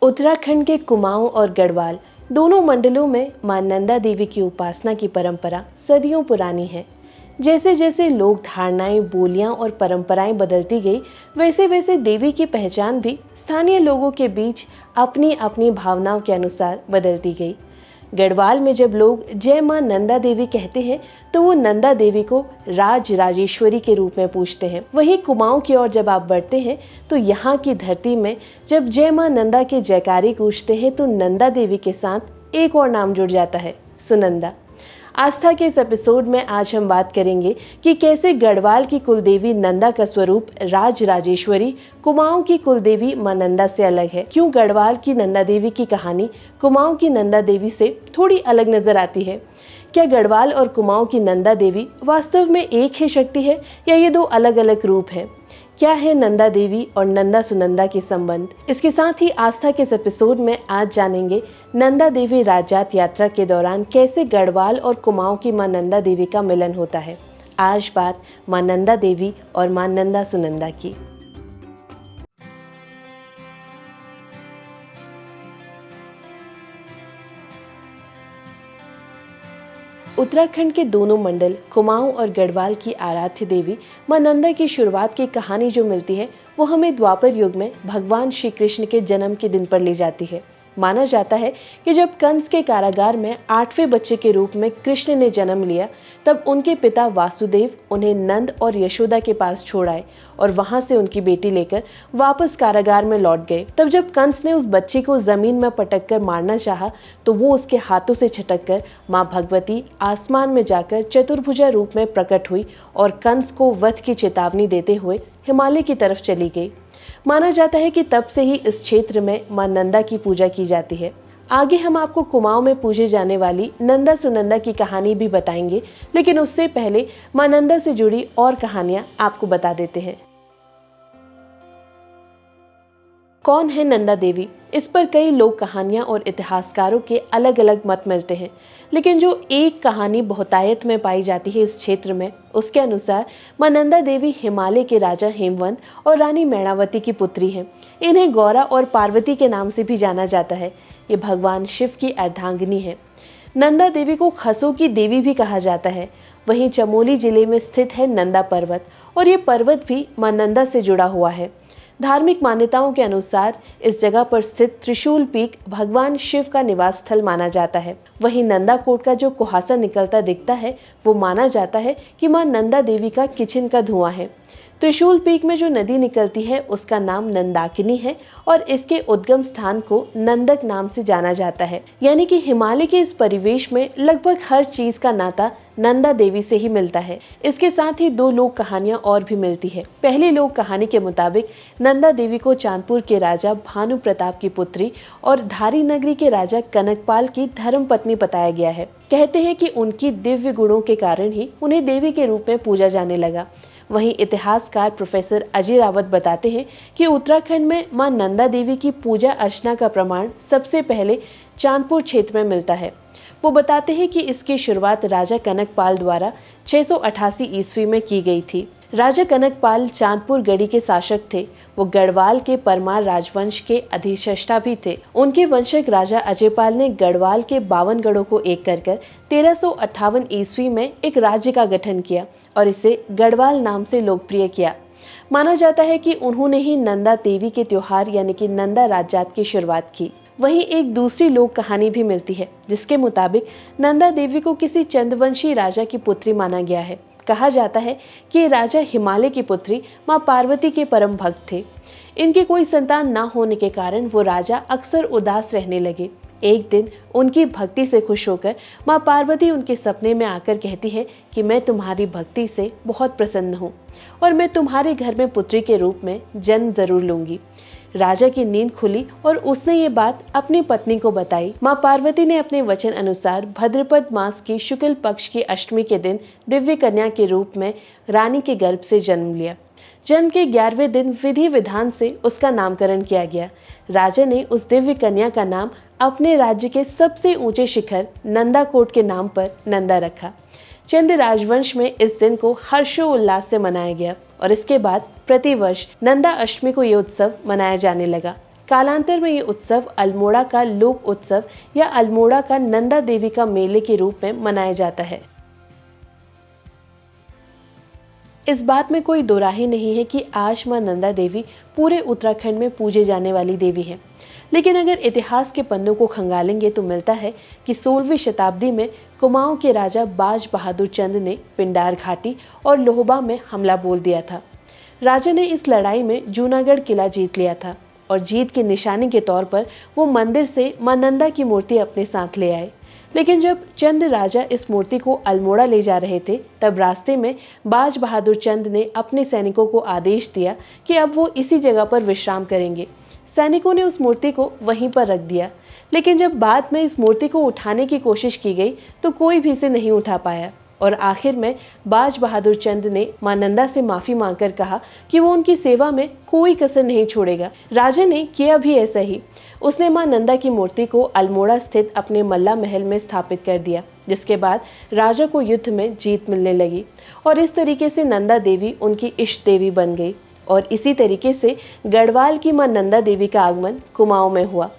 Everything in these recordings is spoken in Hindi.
उत्तराखंड के कुमाऊं और गढ़वाल दोनों मंडलों में मां नंदा देवी की उपासना की परंपरा सदियों पुरानी है। जैसे जैसे लोक धारणाएं, बोलियां और परंपराएं बदलती गई, वैसे वैसे देवी की पहचान भी स्थानीय लोगों के बीच अपनी अपनी भावनाओं के अनुसार बदलती गई। गढ़वाल में जब लोग जय मां नंदा देवी कहते हैं तो वो नंदा देवी को राज राजेश्वरी के रूप में पूजते हैं। वहीं कुमाऊं की ओर जब आप बढ़ते हैं तो यहाँ की धरती में जब जय मां नंदा के जयकारी गूंजते हैं तो नंदा देवी के साथ एक और नाम जुड़ जाता है, सुनंदा। आस्था के इस एपिसोड में आज हम बात करेंगे कि कैसे गढ़वाल की कुलदेवी नंदा का स्वरूप राज राजेश्वरी कुमाऊं की कुलदेवी मां नंदा से अलग है। क्यों गढ़वाल की नंदा देवी की कहानी कुमाऊं की नंदा देवी से थोड़ी अलग नजर आती है? क्या गढ़वाल और कुमाऊं की नंदा देवी वास्तव में एक ही शक्ति है या ये दो अलग अलग रूप हैं? क्या है नंदा देवी और नंदा सुनंदा के संबंध? इसके साथ ही आस्था के इस एपिसोड में आज जानेंगे नंदा देवी राजजात यात्रा के दौरान कैसे गढ़वाल और कुमाऊं की मां नंदा देवी का मिलन होता है। आज बात मां नंदा देवी और मां नंदा सुनंदा की। उत्तराखंड के दोनों मंडल कुमाऊं और गढ़वाल की आराध्य देवी मां नंदा की शुरुआत की कहानी जो मिलती है वो हमें द्वापर युग में भगवान श्री कृष्ण के जन्म के दिन पर ले जाती है। माना जाता है कि जब कंस के कारागार में 8वें बच्चे के रूप में कृष्ण ने जन्म लिया, तब उनके पिता वासुदेव उन्हें नंद और यशोदा के पास छोड़ आए और वहां से उनकी बेटी लेकर वापस कारागार में लौट गए। तब जब कंस ने उस बच्चे को जमीन में पटक कर मारना चाहा तो वो उसके हाथों से छटक कर माँ भगवती आसमान में जाकर चतुर्भुजा रूप में प्रकट हुई और कंस को वध की चेतावनी देते हुए हिमालय की तरफ चली गई। माना जाता है कि तब से ही इस क्षेत्र में मां नंदा की पूजा की जाती है। आगे हम आपको कुमाऊं में पूजे जाने वाली नंदा सुनंदा की कहानी भी बताएंगे, लेकिन उससे पहले मां नंदा से जुड़ी और कहानियां आपको बता देते हैं। कौन है नंदा देवी? इस पर कई लोक कहानियां और इतिहासकारों के अलग अलग मत मिलते हैं, लेकिन जो एक कहानी बहुतायत में पाई जाती है इस क्षेत्र में, उसके अनुसार मां नंदा देवी हिमालय के राजा हेमवंत और रानी मैणावती की पुत्री हैं। इन्हें गौरा और पार्वती के नाम से भी जाना जाता है। ये भगवान शिव की अर्धांगिनी है। नंदा देवी को खसों की देवी भी कहा जाता है। वहीं चमोली जिले में स्थित है नंदा पर्वत और ये पर्वत भी मां नंदा से जुड़ा हुआ है। धार्मिक मान्यताओं के अनुसार इस जगह पर स्थित त्रिशूल पीक भगवान शिव का निवास स्थल माना जाता है। वहीं नंदा कोट का जो कुहासा निकलता दिखता है वो माना जाता है कि मां नंदा देवी का किचन का धुआं है। त्रिशूल पीक में जो नदी निकलती है उसका नाम नंदाकिनी है और इसके उद्गम स्थान को नंदक नाम से जाना जाता है। यानी कि हिमालय के इस परिवेश में लगभग हर चीज का नाता नंदा देवी से ही मिलता है। इसके साथ ही दो लोक कहानियां और भी मिलती है। पहली लोक कहानी के मुताबिक नंदा देवी को चांदपुर के राजा भानु प्रताप की पुत्री और धारी नगरी के राजा कनकपाल की धर्म पत्नी बताया गया है। कहते हैं कि उनकी दिव्य गुणों के कारण ही उन्हें देवी के रूप में पूजा जाने लगा। वहीं इतिहासकार प्रोफेसर अजय रावत बताते हैं कि उत्तराखंड में मां नंदा देवी की पूजा अर्चना का प्रमाण सबसे पहले चांदपुर क्षेत्र में मिलता है। वो बताते हैं कि इसकी शुरुआत राजा कनकपाल द्वारा 688 ईस्वी में की गई थी। राजा कनकपाल चांदपुर गढ़ी के शासक थे। वो गढ़वाल के परमार राजवंश के अधिष्ठाता भी थे। उनके वंशज राजा अजयपाल ने गढ़वाल के 52 गढ़ों को एक कर 1358 ईस्वी में एक राज्य का गठन किया और इसे गढ़वाल नाम से लोकप्रिय किया। माना जाता है कि उन्होंने ही नंदा देवी के त्योहार यानी कि नंदा राजजात की शुरुआत की। वहीं एक दूसरी लोक कहानी भी मिलती है जिसके मुताबिक नंदा देवी को किसी चंद्रवंशी राजा की पुत्री माना गया है। कहा जाता है कि राजा हिमालय की पुत्री मां पार्वती के परम भक्त थे। इनके कोई संतान न होने के कारण वो राजा अक्सर उदास रहने लगे। एक दिन उनकी भक्ति से खुश होकर मां पार्वती उनके सपने में आकर कहती है कि मैं तुम्हारी भक्ति से बहुत प्रसन्न हूँ और मैं तुम्हारे घर में पुत्री के रूप में जन्म जरूर लूंगी। राजा की नींद खुली और उसने ये बात अपनी पत्नी को बताई। मां पार्वती ने अपने वचन अनुसार भाद्रपद मास की शुक्ल पक्ष की अष्टमी के दिन दिव्य कन्या के रूप में रानी के गर्भ से जन्म लिया। जन्म के 11वें दिन विधि विधान से उसका नामकरण किया गया। राजा ने उस दिव्य कन्या का नाम अपने राज्य के सबसे ऊंचे शिखर नंदाकोट के नाम पर नंदा रखा। चंद राजवंश में इस दिन को हर्षोल्लास से मनाया गया और इसके बाद प्रतिवर्ष नंदा अष्टमी को यह उत्सव मनाया जाने लगा। कालांतर में ये उत्सव अल्मोड़ा का लोक उत्सव या अल्मोड़ा का नंदा देवी का मेले के रूप में मनाया जाता है। इस बात में कोई दोराही नहीं है कि आज मां नंदा देवी पूरे उत्तराखंड में पूजे जाने वाली देवी है। लेकिन अगर इतिहास के पन्नों को खंगालेंगे तो मिलता है कि 16वीं शताब्दी में कुमाऊं के राजा बाज बहादुर चंद ने पिंडार घाटी और लोहबा में हमला बोल दिया था। राजा ने इस लड़ाई में जूनागढ़ किला जीत लिया था और जीत की निशानी के तौर पर वो मंदिर से मां नंदा की मूर्ति अपने साथ ले आए। लेकिन जब चंद राजा इस मूर्ति को अल्मोड़ा ले जा रहे थे, तब रास्ते में बाज बहादुर चंद ने अपने सैनिकों को आदेश दिया कि अब वो इसी जगह पर विश्राम करेंगे। सैनिकों ने उस मूर्ति को वहीं पर रख दिया, लेकिन जब बाद में इस मूर्ति को उठाने की कोशिश की गई तो कोई भी इसे नहीं उठा पाया और आखिर में बाज बहादुर चंद ने मां नंदा से माफी मांगकर कहा कि वो उनकी सेवा में कोई कसर नहीं छोड़ेगा। राजा ने किया भी ऐसा ही। उसने मां नंदा की मूर्ति को अल्मोड़ा स्थित अपने मल्ला महल में स्थापित कर दिया, जिसके बाद राजा को युद्ध में जीत मिलने लगी और इस तरीके से नंदा देवी उनकी इष्ट देवी बन गई। और इसी तरीके से गढ़वाल की मां नंदा देवी का आगमन कुमाऊं में हुआ।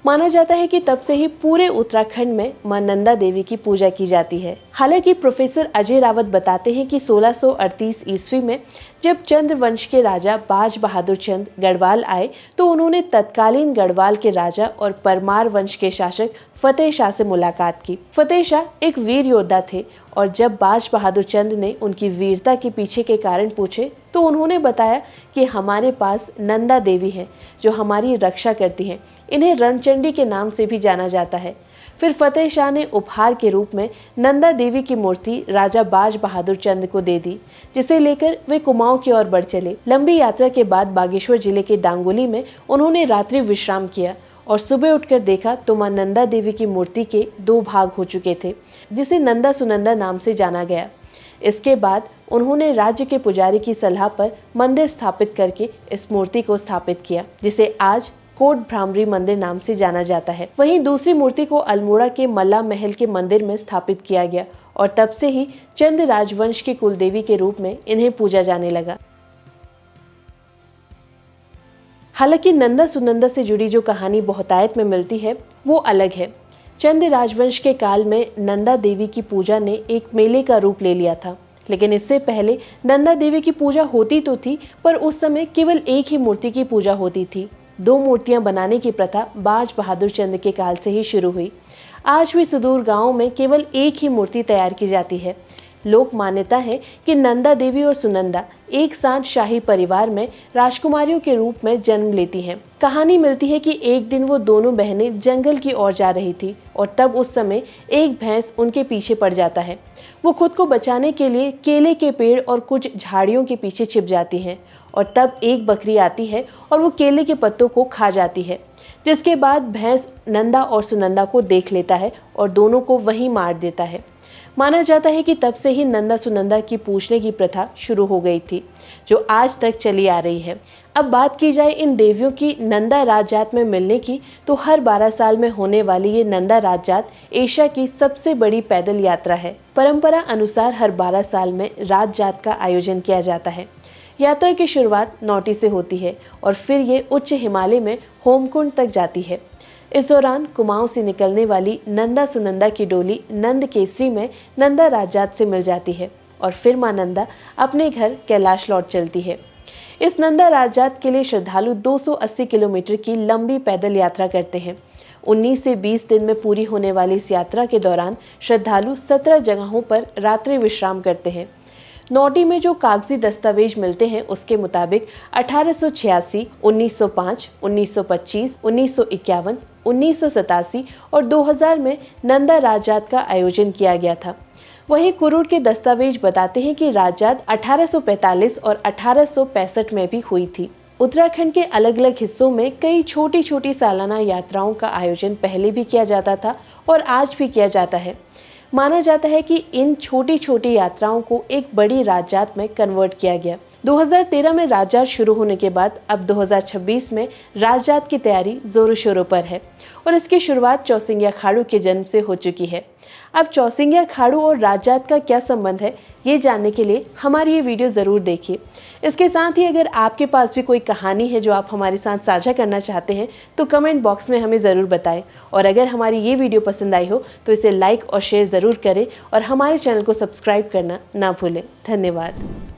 माना जाता है कि तब से ही पूरे उत्तराखंड में मां नंदा देवी की पूजा की जाती है। हालांकि प्रोफेसर अजय रावत बताते हैं कि 1638 ईस्वी में जब चंद्र वंश के राजा बाज बहादुर चंद गढ़वाल आए तो उन्होंने तत्कालीन गढ़वाल के राजा और परमार वंश के शासक फतेह शाह से मुलाकात की। फतेह शाह एक वीर योद्धा थे और जब बाज बहादुर चंद ने उनकी वीरता के पीछे के कारण पूछे तो उन्होंने बताया कि हमारे पास नंदा देवी है जो हमारी रक्षा करती हैं। इन्हें रणचंडी के नाम से भी जाना जाता है। फिर फतेह शाह ने उपहार के रूप में नंदा देवी की मूर्ति राजा बाज बहादुर चंद को दे दी, जिसे लेकर वे कुमाऊं की ओर बढ़ चले। लंबी यात्रा के बाद बागेश्वर जिले के डांगोली में उन्होंने रात्रि विश्राम किया और सुबह उठकर देखा तो मां नंदा देवी की मूर्ति के 2 भाग हो चुके थे, जिसे नंदा सुनंदा नाम से जाना गया। इसके बाद उन्होंने राज्य के पुजारी की सलाह पर मंदिर स्थापित करके इस मूर्ति को स्थापित किया, जिसे आज कोट भ्रामरी मंदिर नाम से जाना जाता है। वहीं दूसरी मूर्ति को अल्मोड़ा के मल्ला महल के मंदिर में स्थापित किया गया और तब से ही चंद राजवंश की कुलदेवी के रूप में इन्हें पूजा जाने लगा। हालांकि नंदा सुनंदा से जुड़ी जो कहानी बहुतायत में मिलती है वो अलग है। चंद राजवंश के काल में नंदा देवी की पूजा ने एक मेले का रूप ले लिया था, लेकिन इससे पहले नंदा देवी की पूजा होती तो थी, पर उस समय केवल एक ही मूर्ति की पूजा होती थी। 2 मूर्तियां बनाने की प्रथा बाज बहादुर चंद के काल से ही शुरू हुई। आज भी सुदूर गांवों में केवल एक ही मूर्ति तैयार की जाती है। लोक मान्यता है कि नंदा देवी और सुनंदा एक साथ शाही परिवार में राजकुमारियों के रूप में जन्म लेती हैं। कहानी मिलती है कि एक दिन वो दोनों बहनें जंगल की ओर जा रही थी और तब उस समय एक भैंस उनके पीछे पड़ जाता है। वो खुद को बचाने के लिए केले के पेड़ और कुछ झाड़ियों के पीछे छिप जाती हैं और तब एक बकरी आती है और वो केले के पत्तों को खा जाती है, जिसके बाद भैंस नंदा और सुनंदा को देख लेता है और दोनों को वहीं मार देता है। माना जाता है कि तब से ही नंदा सुनंदा की पूजने की प्रथा शुरू हो गई थी, जो आज तक चली आ रही है। अब बात की जाए इन देवियों की नंदा राजजात में मिलने की, तो हर 12 साल में होने वाली ये नंदा राजजात एशिया की सबसे बड़ी पैदल यात्रा है। परंपरा अनुसार हर 12 साल में राजजात का आयोजन किया जाता है। यात्रा की शुरुआत नौटी से होती है और फिर ये उच्च हिमालय में होमकुंड तक जाती है। इस दौरान कुमाऊं से निकलने वाली नंदा सुनंदा की डोली नंद केसरी में नंदा राजजात से मिल जाती है और फिर मां नंदा अपने घर कैलाश लौट चलती है। इस नंदा राजजात के लिए श्रद्धालु 280 किलोमीटर की लंबी पैदल यात्रा करते हैं। 19 से 20 दिन में पूरी होने वाली इस यात्रा के दौरान श्रद्धालु 17 जगहों पर रात्रि विश्राम करते हैं। नौटी में जो कागजी दस्तावेज मिलते हैं उसके मुताबिक 1886, 1905, 1925, 1951, 1987 और 2000 में नंदा राजजात का आयोजन किया गया था। वहीं कुरूर के दस्तावेज बताते हैं कि राजजात 1845 और 1865 में भी हुई थी। उत्तराखंड के अलग अलग हिस्सों में कई छोटी छोटी सालाना यात्राओं का आयोजन पहले भी किया जाता था और आज भी किया जाता है। माना जाता है कि इन छोटी छोटी यात्राओं को एक बड़ी राजजात में कन्वर्ट किया गया, 2013 में राजजात शुरू होने के बाद अब 2026 में राजजात की तैयारी जोरों शोरों पर है और इसकी शुरुआत चौसिंगिया खाड़ू के जन्म से हो चुकी है। अब चौसिंगिया खाड़ू और राजजात का क्या संबंध है, ये जानने के लिए हमारी ये वीडियो ज़रूर देखिए। इसके साथ ही अगर आपके पास भी कोई कहानी है जो आप हमारे साथ साझा करना चाहते हैं तो कमेंट बॉक्स में हमें ज़रूर बताएं। और अगर हमारी ये वीडियो पसंद आई हो तो इसे लाइक और शेयर ज़रूर करें और हमारे चैनल को सब्सक्राइब करना ना भूलें। धन्यवाद।